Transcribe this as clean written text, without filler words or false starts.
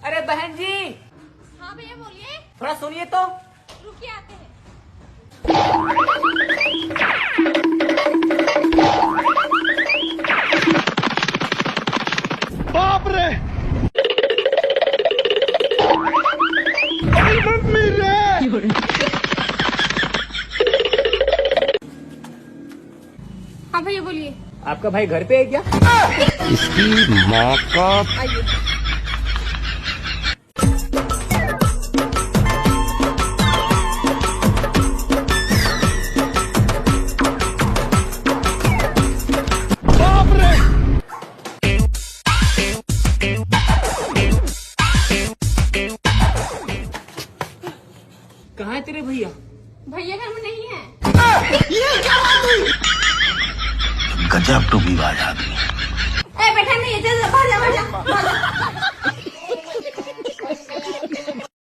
अरे बहन जी, हाँ भैया बोलिए। थोड़ा सुनिए तो। रुकिए आते हैं। बाप रे, मम्मी रे। हाँ भैया बोलिए। आपका भाई घर पे है क्या? इसकी माँ का। आइए। बाप रे, कहाँ है तेरे भैया? भैया घर में नहीं है। गजब टू विवाद आदमी।